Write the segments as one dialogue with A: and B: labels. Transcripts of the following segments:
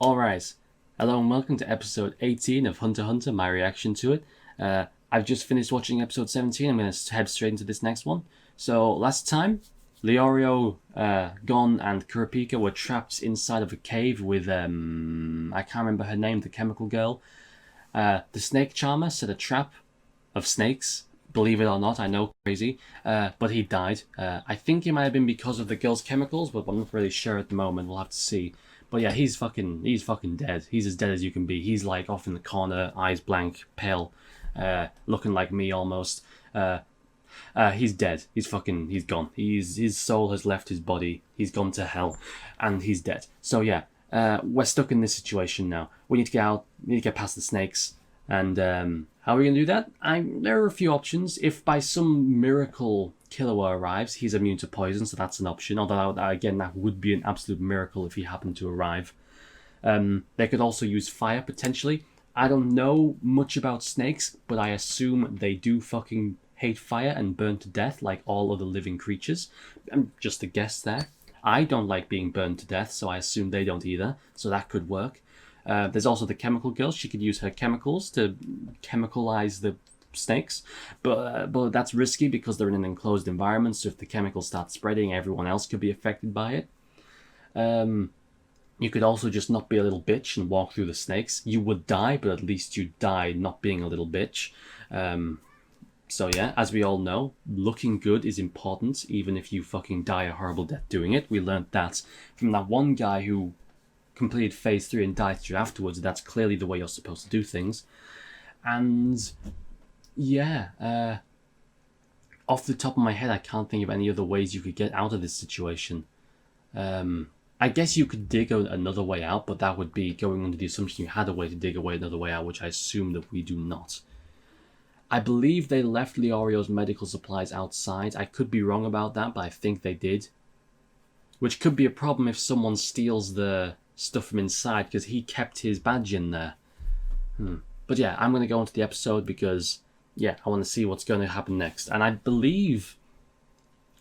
A: Alright, hello and welcome to episode 18 of Hunter x Hunter, my reaction to it. I've just finished watching episode 17, I'm going to head straight into this next one. So, last time, Leorio, Gon and Kurapika were trapped inside of a cave with, I can't remember her name, the chemical girl. The snake charmer set a trap of snakes, believe it or not, I know, crazy, but he died. I think it might have been because of the girl's chemicals, but I'm not really sure at the moment, we'll have to see. But yeah, he's fucking dead. He's as dead as you can be. He's like off in the corner, eyes blank, pale, looking like me almost. He's dead. He's gone. His soul has left his body. He's gone to hell, and he's dead. So yeah, we're stuck in this situation now. We need to get out. We need to get past the snakes. And how are we gonna do that? There are a few options. If by some miracle Killua arrives, he's immune to poison, so that's an option. Although again, that would be an absolute miracle if he happened to arrive. They could also use fire potentially. I don't know much about snakes, but I assume they do fucking hate fire and burn to death like all other living creatures. Just a guess there. I don't like being burned to death, so I assume they don't either. So that could work. There's also the chemical girl. She could use her chemicals to chemicalize the snakes, but that's risky because they're in an enclosed environment, so if the chemicals start spreading, everyone else could be affected by it. You could also just not be a little bitch and walk through the snakes. You would die, but at least you die not being a little bitch. So yeah, as we all know, looking good is important, even if you fucking die a horrible death doing it. We learned that from that one guy who completed phase 3 and died through afterwards. That's clearly the way you're supposed to do things. And yeah, off the top of my head, I can't think of any other ways you could get out of this situation. I guess you could dig another way out, but that would be going under the assumption you had a way to dig away another way out, which I assume that we do not. I believe they left Leorio's medical supplies outside. I could be wrong about that, but I think they did. Which could be a problem if someone steals the stuff from inside, because he kept his badge in there. But yeah, I'm going to go into the episode because, yeah, I want to see what's going to happen next. And I believe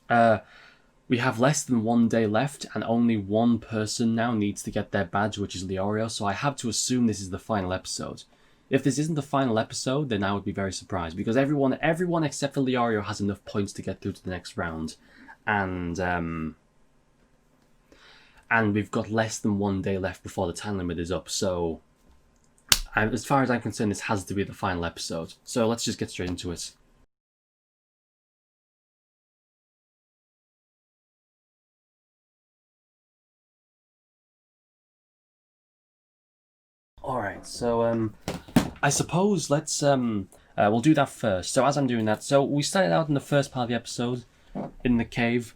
A: we have less than 1 day left, and only one person now needs to get their badge, which is Leorio. So I have to assume this is the final episode. If this isn't the final episode, then I would be very surprised, because everyone except for Leorio has enough points to get through to the next round. And we've got less than 1 day left before the time limit is up, so as far as I'm concerned, this has to be the final episode. So let's just get straight into it. Alright, so I suppose let's we'll do that first. So as I'm doing that, so we started out in the first part of the episode in the cave.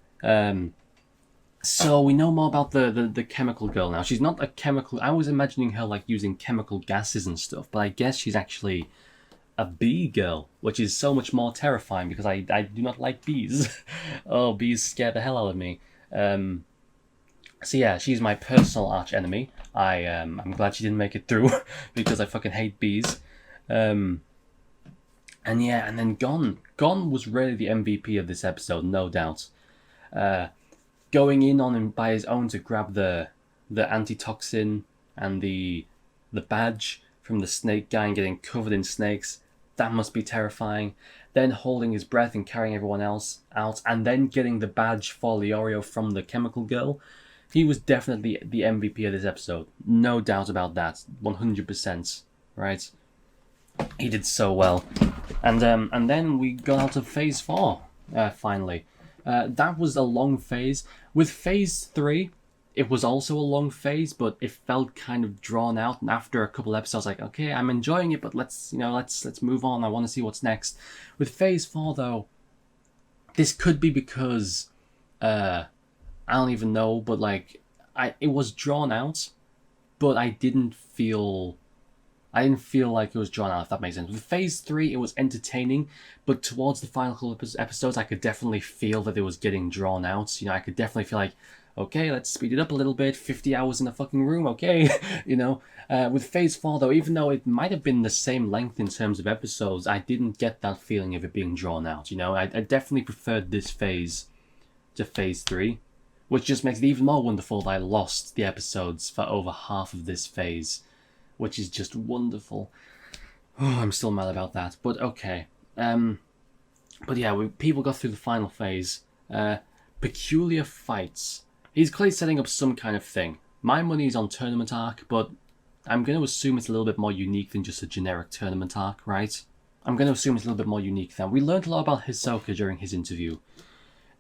A: So we know more about the chemical girl now. She's not a chemical. I was imagining her like using chemical gases and stuff, but I guess she's actually a bee girl, which is so much more terrifying because I do not like bees. Oh, bees scare the hell out of me. So yeah, she's my personal arch enemy. I'm glad she didn't make it through because I fucking hate bees. And yeah, and then Gon was really the MVP of this episode, no doubt. Going in on him by his own to grab the antitoxin and the badge from the snake guy and getting covered in snakes, that must be terrifying. Then holding his breath and carrying everyone else out, and then getting the badge for Leorio from the chemical girl. He was definitely the MVP of this episode, no doubt about that, 100%, right? He did so well. And then we got out of phase 4, finally. That was a long phase. With phase 3, it was also a long phase, but it felt kind of drawn out. And after a couple episodes, like, okay, I'm enjoying it, but let's move on. I want to see what's next. With phase 4, though, this could be because I don't even know, but like it was drawn out, but I didn't feel like it was drawn out, if that makes sense. With phase 3, it was entertaining, but towards the final couple of episodes, I could definitely feel that it was getting drawn out. You know, I could definitely feel like, okay, let's speed it up a little bit. 50 hours in a fucking room, okay? You know, with phase 4, though, even though it might have been the same length in terms of episodes, I didn't get that feeling of it being drawn out. You know, I definitely preferred this phase to phase 3. which just makes it even more wonderful that I lost the episodes for over half of this phase, which is just wonderful. Oh, I'm still mad about that, but okay. But yeah, people got through the final phase. Peculiar fights. He's clearly setting up some kind of thing. My money is on tournament arc, but I'm going to assume it's a little bit more unique than just a generic tournament arc, right? I'm going to assume it's a little bit more unique than. We learned a lot about Hisoka during his interview.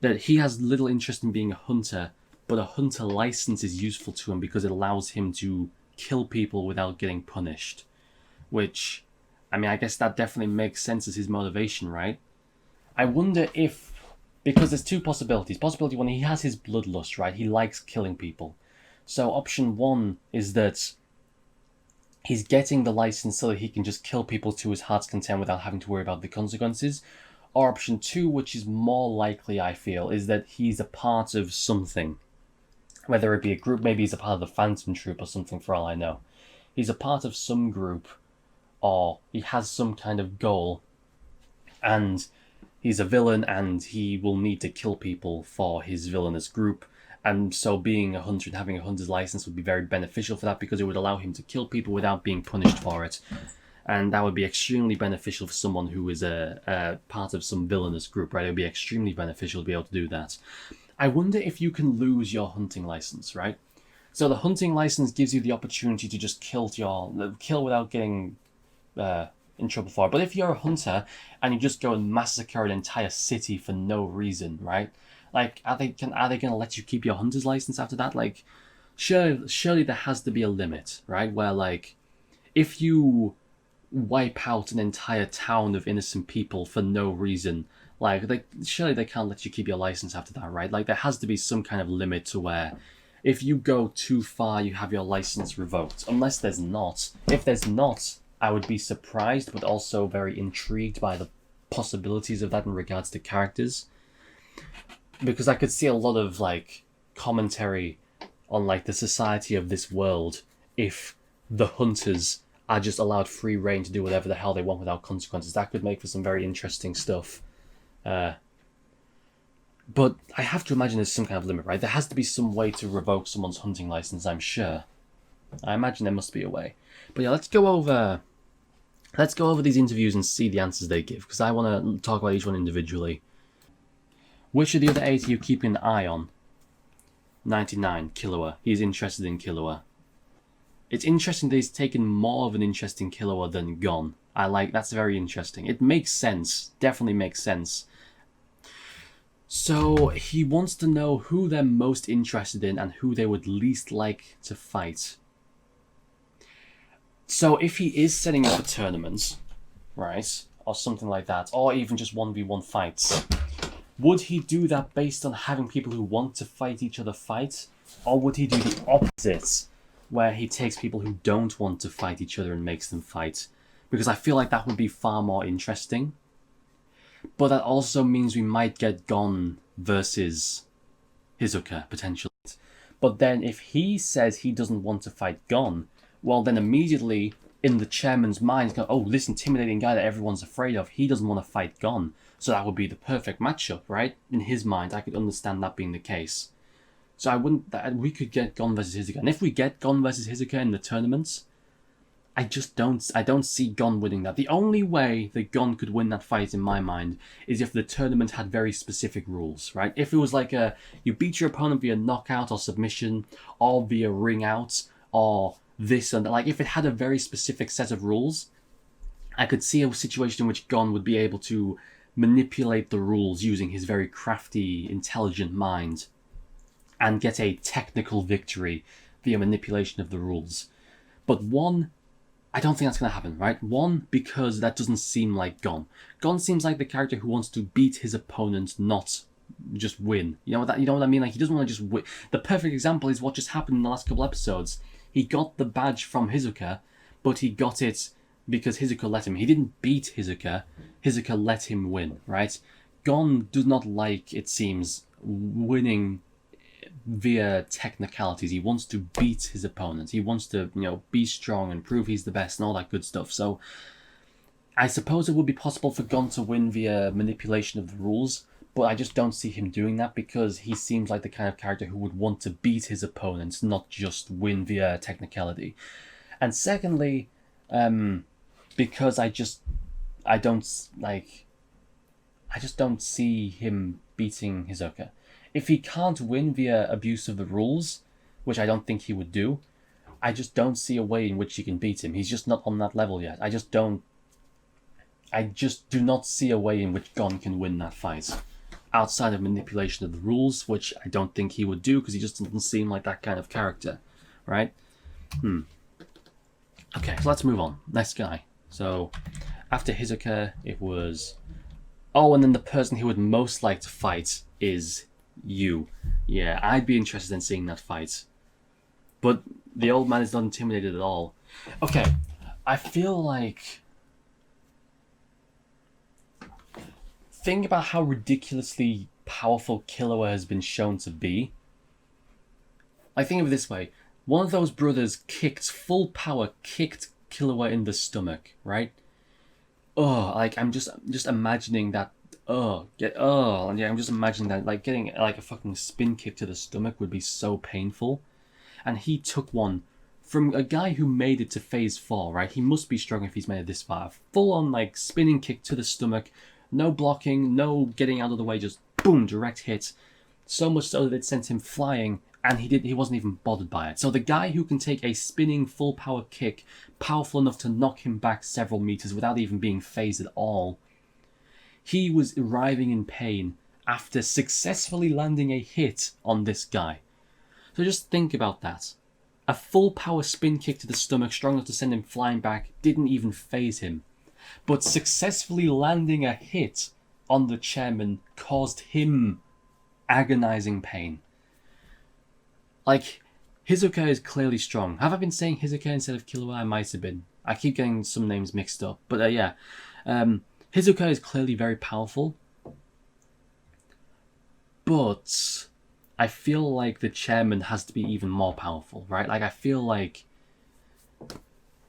A: That he has little interest in being a hunter, but a hunter license is useful to him because it allows him to kill people without getting punished. Which, I mean, I guess that definitely makes sense as his motivation, right? I wonder if, because there's two possibilities. Possibility one, he has his bloodlust, right? He likes killing people. So option one is that he's getting the license so that he can just kill people to his heart's content without having to worry about the consequences. Or option two, which is more likely, I feel, is that he's a part of something. Whether it be a group, maybe he's a part of the Phantom Troop or something, for all I know. He's a part of some group, or he has some kind of goal, and he's a villain and he will need to kill people for his villainous group. And so being a hunter and having a hunter's license would be very beneficial for that because it would allow him to kill people without being punished for it. And that would be extremely beneficial for someone who is a part of some villainous group, right? It would be extremely beneficial to be able to do that. I wonder if you can lose your hunting license, right? So the hunting license gives you the opportunity to just kill without getting in trouble for it. But if you're a hunter and you just go and massacre an entire city for no reason, right? Like, are they going to let you keep your hunter's license after that? Like, surely there has to be a limit, right? Where, like, if you wipe out an entire town of innocent people for no reason, like, surely they can't let you keep your license after that, right? Like, there has to be some kind of limit to where if you go too far, you have your license revoked. Unless there's not. If there's not, I would be surprised, but also very intrigued by the possibilities of that in regards to characters. Because I could see a lot of, like, commentary on, like, the society of this world if the hunters are just allowed free reign to do whatever the hell they want without consequences. That could make for some very interesting stuff. But I have to imagine there's some kind of limit, right? There has to be some way to revoke someone's hunting license, I'm sure. I imagine there must be a way. But yeah, let's go over these interviews and see the answers they give, because I want to talk about each one individually. Which of the other 8 are you keeping an eye on? 99, Killua. He's interested in Killua. It's interesting that he's taken more of an interest in Killua than Gon. That's very interesting. It makes sense. Definitely makes sense. So, he wants to know who they're most interested in and who they would least like to fight. So, if he is setting up a tournament, right, or something like that, or even just 1v1 fights, would he do that based on having people who want to fight each other fight? Or would he do the opposite, where he takes people who don't want to fight each other and makes them fight? Because I feel like that would be far more interesting. But that also means we might get Gon versus Hisoka, potentially. But then if he says he doesn't want to fight Gon, well then immediately in the chairman's mind, oh, this intimidating guy that everyone's afraid of, he doesn't want to fight Gon. So that would be the perfect matchup, right? In his mind, I could understand that being the case. So we could get Gon versus Hisoka. And if we get Gon versus Hisoka in the tournaments, I don't see Gon winning that. The only way that Gon could win that fight in my mind is if the tournament had very specific rules, right? If it was like you beat your opponent via knockout or submission, or via ring out, or this and that. Like, if it had a very specific set of rules, I could see a situation in which Gon would be able to manipulate the rules using his very crafty, intelligent mind and get a technical victory via manipulation of the rules. But I don't think that's going to happen, right? Because that doesn't seem like Gon. Gon seems like the character who wants to beat his opponent, not just win. You know what I mean? Like, he doesn't want to just win. The perfect example is what just happened in the last couple episodes. He got the badge from Hisoka, but he got it because Hisoka let him. He didn't beat Hisoka. Hisoka let him win, right? Gon does not like, it seems, winning via technicalities. He wants to beat his opponent. He wants to, be strong and prove he's the best and all that good stuff. So I suppose it would be possible for Gon to win via manipulation of the rules, but I just don't see him doing that because he seems like the kind of character who would want to beat his opponents, not just win via technicality. And secondly, because I just don't see him beating Hisoka. If he can't win via abuse of the rules, which I don't think he would do, I just don't see a way in which he can beat him. He's just not on that level yet. I just do not see a way in which Gon can win that fight. Outside of manipulation of the rules, which I don't think he would do because he just doesn't seem like that kind of character. Right? Okay, so let's move on. Next guy. So, after Hisoka, it was... Oh, and then the person who would most like to fight is you. Yeah, I'd be interested in seeing that fight. But the old man is not intimidated at all. Okay, I feel like... Think about how ridiculously powerful Killua has been shown to be. Like, think of it this way. One of those brothers full power kicked Killua in the stomach, right? Oh, like, I'm just imagining that. I'm just imagining that, like, getting like a fucking spin kick to the stomach would be so painful. And he took one from a guy who made it to phase 4, right? He must be strong if he's made it this far. Full on, like, spinning kick to the stomach, no blocking, no getting out of the way, just boom, direct hit. So much so that it sent him flying, and he wasn't even bothered by it. So the guy who can take a spinning full power kick, powerful enough to knock him back several meters without even being phased at all, he was writhing in pain after successfully landing a hit on this guy. So just think about that. A full power spin kick to the stomach, strong enough to send him flying back, didn't even phase him. But successfully landing a hit on the chairman caused him agonizing pain. Like, Hisoka is clearly strong. Have I been saying Hisoka instead of Killua? I might have been. I keep getting some names mixed up. But yeah. Hisoka is clearly very powerful. But I feel like the chairman has to be even more powerful, right? Like, I feel like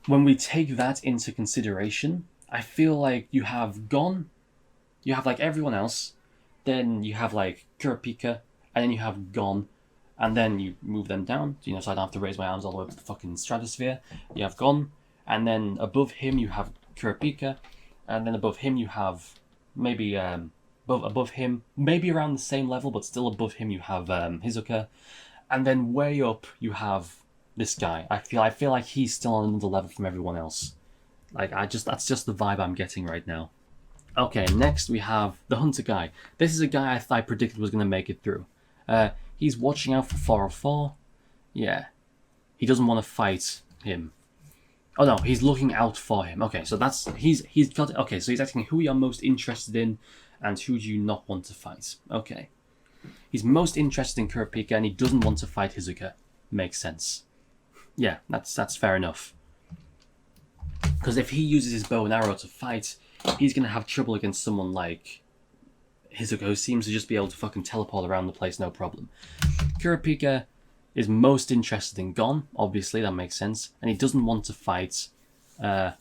A: when we take that into consideration, I feel like you have Gon, you have like everyone else, then you have like Kurapika, and then you have Gon, and then you move them down, so I don't have to raise my arms all the way up to the fucking stratosphere. You have Gon, and then above him you have Kurapika, and then above him you have maybe above him, maybe around the same level, but still above him you have Hisoka, and then way up you have this guy. I feel like he's still on another level from everyone else. Like, that's just the vibe I'm getting right now. Okay, next we have the Hunter guy. This is a guy I predicted was going to make it through. He's watching out for 404. Yeah. He doesn't want to fight him. Oh no, he's looking out for him. Okay, so he's got... Okay, so he's asking who you're most interested in and who do you not want to fight. Okay. He's most interested in Kurapika and he doesn't want to fight Hisoka. Makes sense. Yeah, that's fair enough. Because if he uses his bow and arrow to fight, he's going to have trouble against someone like Hisoka, who seems to just be able to fucking teleport around the place no problem. Kurapika is most interested in Gon, obviously, that makes sense, and he doesn't want to fight the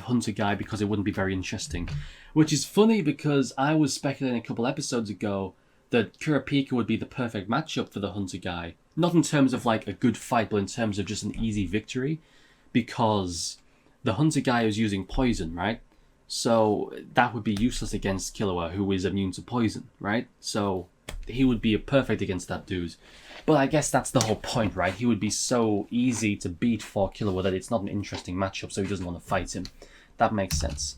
A: Hunter guy because it wouldn't be very interesting. Which is funny because I was speculating a couple episodes ago that Kurapika would be the perfect matchup for the Hunter guy. Not in terms of like a good fight, but in terms of just an easy victory. Because the Hunter guy is using poison, right? So that would be useless against Killua, who is immune to poison, right? So he would be perfect against that dude. But I guess that's the whole point, right? He would be so easy to beat for Killua that it's not an interesting matchup, so he doesn't want to fight him. That makes sense.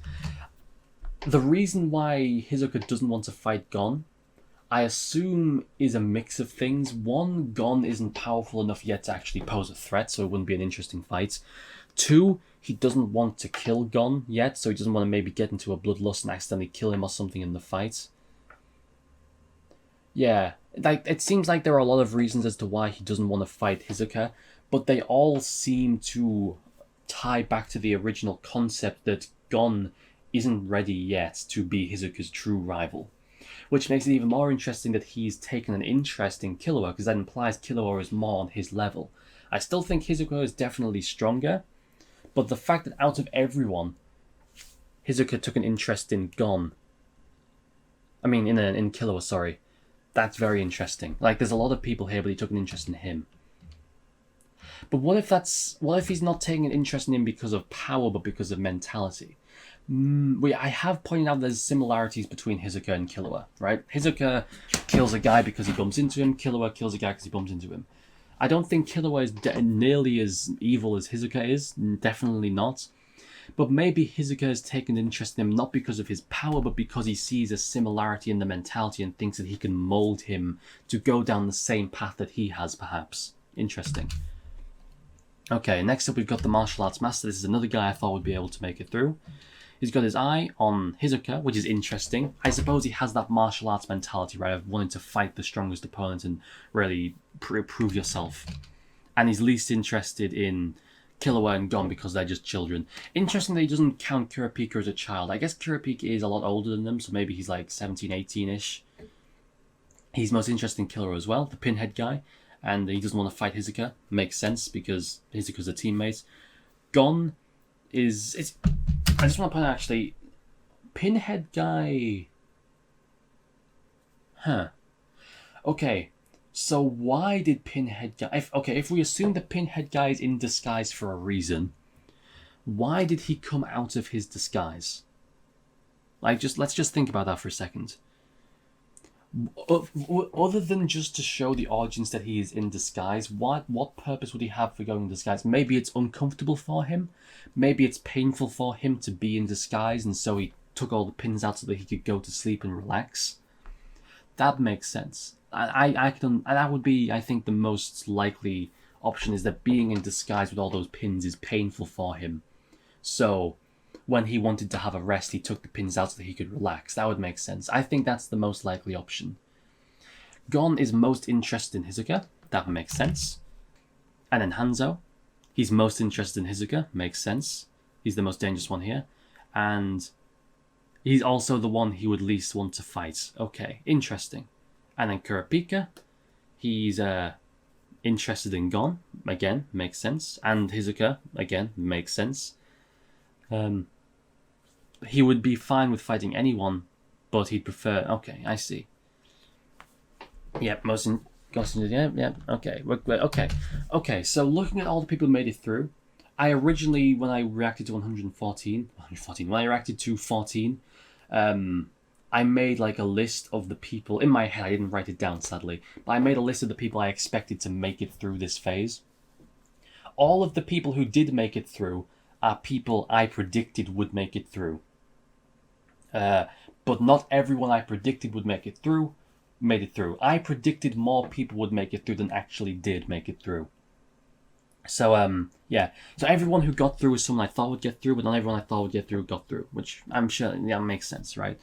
A: The reason why Hisoka doesn't want to fight Gon, I assume, is a mix of things. One, Gon isn't powerful enough yet to actually pose a threat, so it wouldn't be an interesting fight. Two, he doesn't want to kill Gon yet, so he doesn't want to maybe get into a bloodlust and accidentally kill him or something in the fight. Yeah, like it seems like there are a lot of reasons as to why he doesn't want to fight Hisoka, but they all seem to tie back to the original concept that Gon isn't ready yet to be Hisoka's true rival. Which makes it even more interesting that he's taken an interest in Killua, because that implies Killua is more on his level. I still think Hisoka is definitely stronger, but the fact that out of everyone, Hisoka took an interest in Gon I mean, in Killua, sorry. That's very interesting. Like, there's a lot of people here, but he took an interest in him. But what if he's not taking an interest in him because of power, but because of mentality? I have pointed out there's similarities between Hisoka and Killua, right? Hisoka kills a guy because he bumps into him. Killua kills a guy because he bumps into him. I don't think Killua is nearly as evil as Hisoka is. Definitely not. But maybe Hisoka has taken an interest in him not because of his power, but because he sees a similarity in the mentality and thinks that he can mold him to go down the same path that he has, perhaps. Interesting. Okay, next up we've got the martial arts master. This is another guy I thought would be able to make it through. He's got his eye on Hisoka, which is interesting. I suppose he has that martial arts mentality, right, of wanting to fight the strongest opponent and really prove yourself. And he's least interested in Killua and Gon because they're just children. Interesting that he doesn't count Kurapika as a child. I guess Kurapika is a lot older than them, so maybe he's like 17, 18-ish. He's most interested in Killua as well, the pinhead guy. And he doesn't want to fight Hisoka. Makes sense because Hisoka's a teammate. Gon is... I just want to point out, actually, Pinhead guy... Okay, so why did Pinhead guy... If we assume that Pinhead guy is in disguise for a reason, why did he come out of his disguise? Like, let's just think about that for a second. Other than just to show the audience that he is in disguise, what purpose would he have for going in disguise? Maybe it's uncomfortable for him. Maybe it's painful for him to be in disguise, and so he took all the pins out so that he could go to sleep and relax. That makes sense. That would be, I think, the most likely option, is that being in disguise with all those pins is painful for him. So when he wanted to have a rest, he took the pins out so that he could relax. That would make sense. I think that's the most likely option. Gon is most interested in Hisoka. That makes sense. And then Hanzo. He's most interested in Hisoka. Makes sense. He's the most dangerous one here. And he's also the one he would least want to fight. Okay, interesting. And then Kurapika. He's interested in Gon. Again, makes sense. And Hisoka. Again, makes sense. He would be fine with fighting anyone, but he'd prefer... Okay, I see. Yep, Okay, so looking at all the people who made it through, I originally, when I reacted to 114, when I reacted to 14, I made like a list of the people... In my head, I didn't write it down, sadly, but I made a list of the people I expected to make it through this phase. All of the people who did make it through are people I predicted would make it through. But not everyone I predicted would make it through made it through. I predicted more people would make it through than actually did make it through. So, yeah. So everyone who got through was someone I thought would get through, but not everyone I thought would get through got through, which I'm sure, yeah, makes sense, right?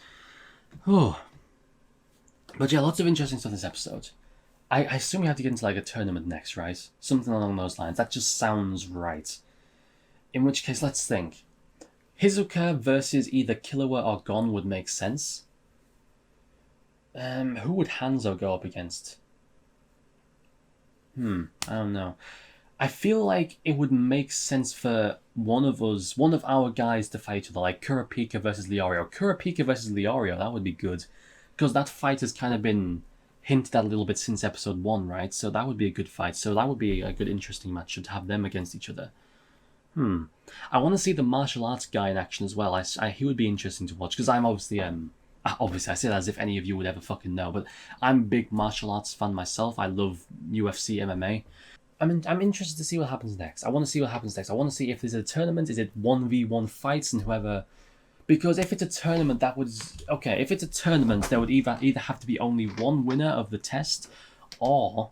A: Oh. But yeah, lots of interesting stuff in this episode. I assume we have to get into like a tournament next, right? Something along those lines. That just sounds right. In which case, let's think. Hisoka versus either Killua or Gon would make sense. Who would Hanzo go up against? I don't know. I feel like it would make sense for one of our guys to fight each other, like Kurapika versus Leorio. Kurapika versus Leorio, that would be good. Because that fight has kind of been hinted at a little bit since episode 1, right? So that would be a good fight. So that would be a good, interesting match to have them against each other. I want to see the martial arts guy in action as well. He would be interesting to watch, because I'm obviously, obviously I say that as if any of you would ever fucking know, but I'm a big martial arts fan myself. I love UFC, MMA. I'm interested to see what happens next. I want to see what happens next. I want to see if there's a tournament, is it 1v1 fights and whoever... Because if it's a tournament, that would... Okay, if it's a tournament, there would either have to be only one winner of the test, or...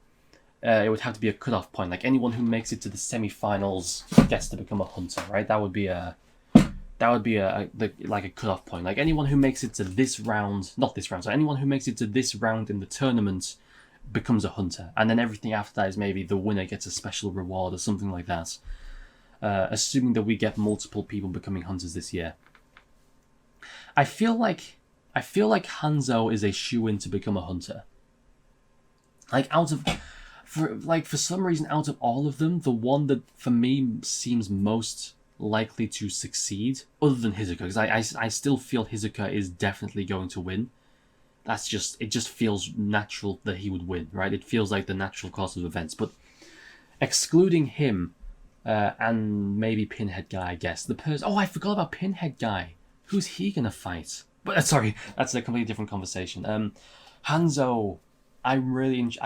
A: it would have to be a cutoff point. Like anyone who makes it to the semi-finals gets to become a hunter, right? That would be a cutoff point. Like anyone who makes it to this round, not this round, so anyone who makes it to this round in the tournament becomes a hunter, and then everything after that is maybe the winner gets a special reward or something like that. Assuming that we get multiple people becoming hunters this year. I feel like Hanzo is a shoo-in to become a hunter. Like for some reason, out of all of them, the one that for me seems most likely to succeed, other than Hisoka, because I still feel Hisoka is definitely going to win. That's just, it just feels natural that he would win, right? It feels like the natural course of events. But excluding him and maybe Pinhead Guy, I guess. Oh, I forgot about Pinhead Guy. Who's he gonna fight? But sorry, that's a completely different conversation. Hanzo, I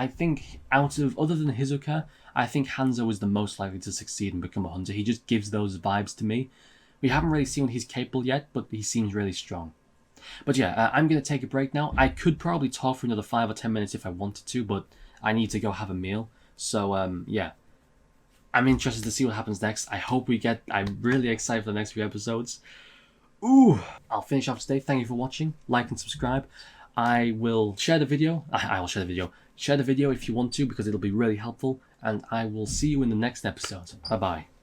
A: think other than Hizuka, I think Hanzo is the most likely to succeed and become a hunter. He just gives those vibes to me. We haven't really seen what he's capable yet, but he seems really strong. But yeah, I'm going to take a break now. I could probably talk for another 5 or 10 minutes if I wanted to, but I need to go have a meal. So, yeah. I'm interested to see what happens next. I'm really excited for the next few episodes. Ooh! I'll finish off today. Thank you for watching. Like and subscribe. I will share the video. I will share the video. Share the video if you want to, because it'll be really helpful. And I will see you in the next episode. Bye-bye.